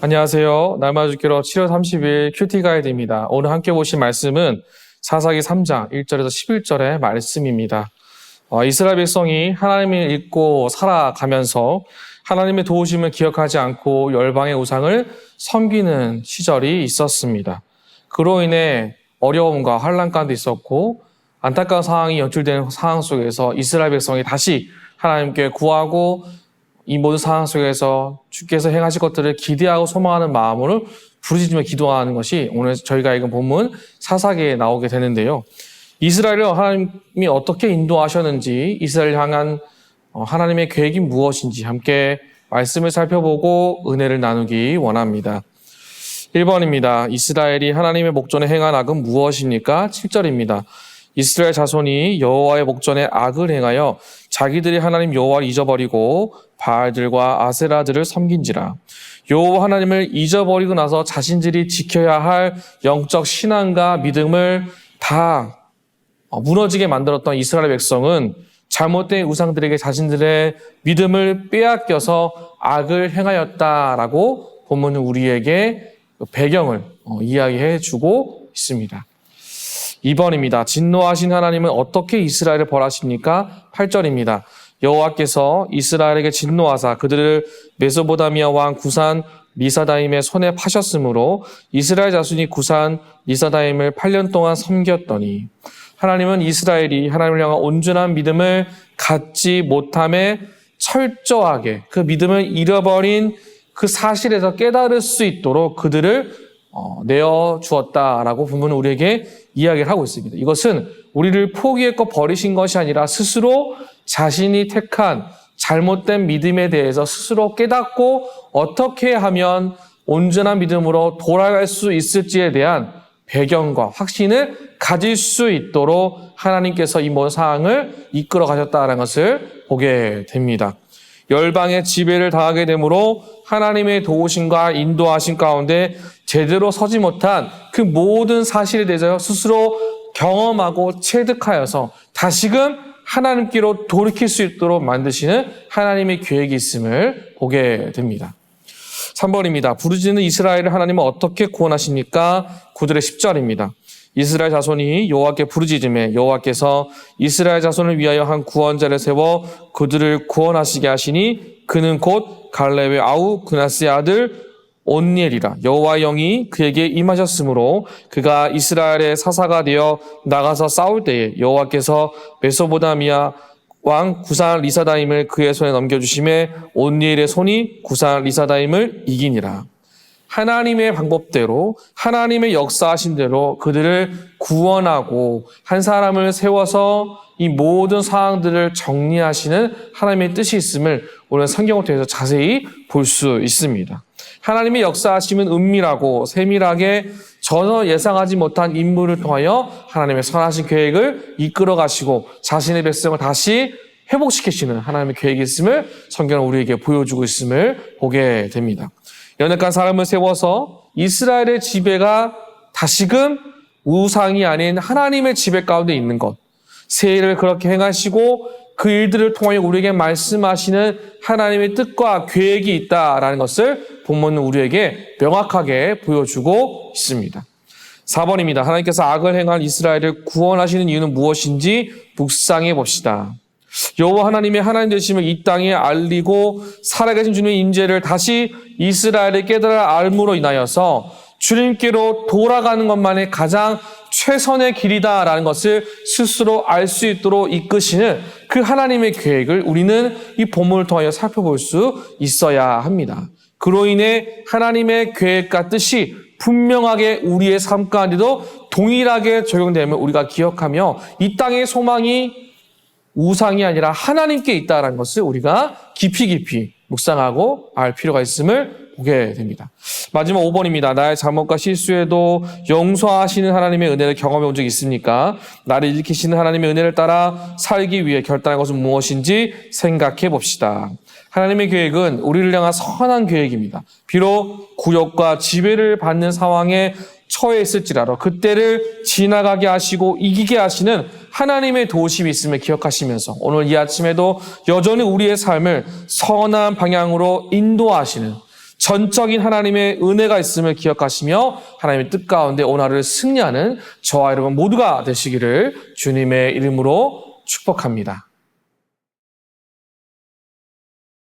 안녕하세요. 날마다 죽기로 7월 30일 큐티 가이드입니다. 오늘 함께 보실 말씀은 사사기 3장 1절에서 11절의 말씀입니다. 이스라엘 백성이 하나님을 잊고 살아가면서 하나님의 도우심을 기억하지 않고 열방의 우상을 섬기는 시절이 있었습니다. 그로 인해 어려움과 환난 가운데 있었고 안타까운 상황이 연출되는 상황 속에서 이스라엘 백성이 다시 하나님께 구하고 이 모든 상황 속에서 주께서 행하실 것들을 기대하고 소망하는 마음으로 부르짖으며 기도하는 것이 오늘 저희가 읽은 본문 사사기에 나오게 되는데요. 이스라엘을 하나님이 어떻게 인도하셨는지, 이스라엘을 향한 하나님의 계획이 무엇인지 함께 말씀을 살펴보고 은혜를 나누기 원합니다. 1번입니다. 이스라엘이 하나님의 목전에 행한 악은 무엇입니까? 7절입니다. 이스라엘 자손이 여호와의 목전에 악을 행하여 자기들이 하나님 여호와를 잊어버리고 바알들과 아세라들을 섬긴지라. 여호와 하나님을 잊어버리고 나서 자신들이 지켜야 할 영적 신앙과 믿음을 다 무너지게 만들었던 이스라엘 백성은 잘못된 우상들에게 자신들의 믿음을 빼앗겨서 악을 행하였다라고 본문은 우리에게 배경을 이야기해 주고 있습니다. 2번입니다. 진노하신 하나님은 어떻게 이스라엘을 벌하십니까? 8절입니다. 여호와께서 이스라엘에게 진노하사 그들을 메소보다미아 왕 구산 리사다임의 손에 파셨으므로 이스라엘 자손이 구산 리사다임을 8년 동안 섬겼더니 하나님은 이스라엘이 하나님을 향한 온전한 믿음을 갖지 못함에 철저하게 그 믿음을 잃어버린 그 사실에서 깨달을 수 있도록 그들을 내어주었다라고 본문은 우리에게 이야기를 하고 있습니다. 이것은 우리를 포기했고 버리신 것이 아니라 스스로 자신이 택한 잘못된 믿음에 대해서 스스로 깨닫고 어떻게 하면 온전한 믿음으로 돌아갈 수 있을지에 대한 배경과 확신을 가질 수 있도록 하나님께서 이 모든 상황을 이끌어 가셨다는 것을 보게 됩니다. 열방의 지배를 당하게 되므로 하나님의 도우심과 인도하심 가운데 제대로 서지 못한 그 모든 사실에 대해서 스스로 경험하고 체득하여서 다시금 하나님께로 돌이킬 수 있도록 만드시는 하나님의 계획이 있음을 보게 됩니다. 3번입니다. 부르짖는 이스라엘을 하나님은 어떻게 구원하십니까? 9절의 10절입니다. 이스라엘 자손이 여호와께 부르짖음에 여호와께서 이스라엘 자손을 위하여 한 구원자를 세워 그들을 구원하시게 하시니 그는 곧 갈렙의 아우 그나스의 아들 온니엘이라. 여호와의 영이 그에게 임하셨으므로 그가 이스라엘의 사사가 되어 나가서 싸울 때에 여호와께서 메소보다미아 왕 구산 리사다임을 그의 손에 넘겨주심에 온니엘의 손이 구산 리사다임을 이기니라. 하나님의 방법대로 하나님의 역사하신 대로 그들을 구원하고 한 사람을 세워서 이 모든 상황들을 정리하시는 하나님의 뜻이 있음을 오늘 성경을 통해서 자세히 볼 수 있습니다. 하나님의 역사하심은 은밀하고 세밀하게 전혀 예상하지 못한 인물을 통하여 하나님의 선하신 계획을 이끌어 가시고 자신의 백성을 다시 회복시키시는 하나님의 계획이 있음을 성경은 우리에게 보여주고 있음을 보게 됩니다. 연약한 사람을 세워서 이스라엘의 지배가 다시금 우상이 아닌 하나님의 지배 가운데 있는 것, 새 일을 그렇게 행하시고 그 일들을 통하여 우리에게 말씀하시는 하나님의 뜻과 계획이 있다라는 것을 본문은 우리에게 명확하게 보여주고 있습니다. 4번입니다. 하나님께서 악을 행한 이스라엘을 구원하시는 이유는 무엇인지 묵상해 봅시다. 여호와 하나님의 하나님 되심을 이 땅에 알리고 살아계신 주님의 임재를 다시 이스라엘에 깨달아 알므로 인하여서 주님께로 돌아가는 것만이 가장 최선의 길이다라는 것을 스스로 알 수 있도록 이끄시는 그 하나님의 계획을 우리는 이 본문을 통하여 살펴볼 수 있어야 합니다. 그로 인해 하나님의 계획과 뜻이 분명하게 우리의 삶 가운데도 동일하게 적용되면 우리가 기억하며 이 땅의 소망이 우상이 아니라 하나님께 있다는 것을 우리가 깊이 묵상하고 알 필요가 있음을 보게 됩니다. 마지막 5번입니다. 나의 잘못과 실수에도 용서하시는 하나님의 은혜를 경험해 본 적이 있습니까? 나를 일으키시는 하나님의 은혜를 따라 살기 위해 결단한 것은 무엇인지 생각해 봅시다. 하나님의 계획은 우리를 향한 선한 계획입니다. 비록 굴욕과 지배를 받는 상황에 처해 있을지라도 그때를 지나가게 하시고 이기게 하시는 하나님의 도우심이 있음을 기억하시면서 오늘 이 아침에도 여전히 우리의 삶을 선한 방향으로 인도하시는 전적인 하나님의 은혜가 있음을 기억하시며 하나님의 뜻 가운데 오늘 하루를 승리하는 저와 여러분 모두가 되시기를 주님의 이름으로 축복합니다.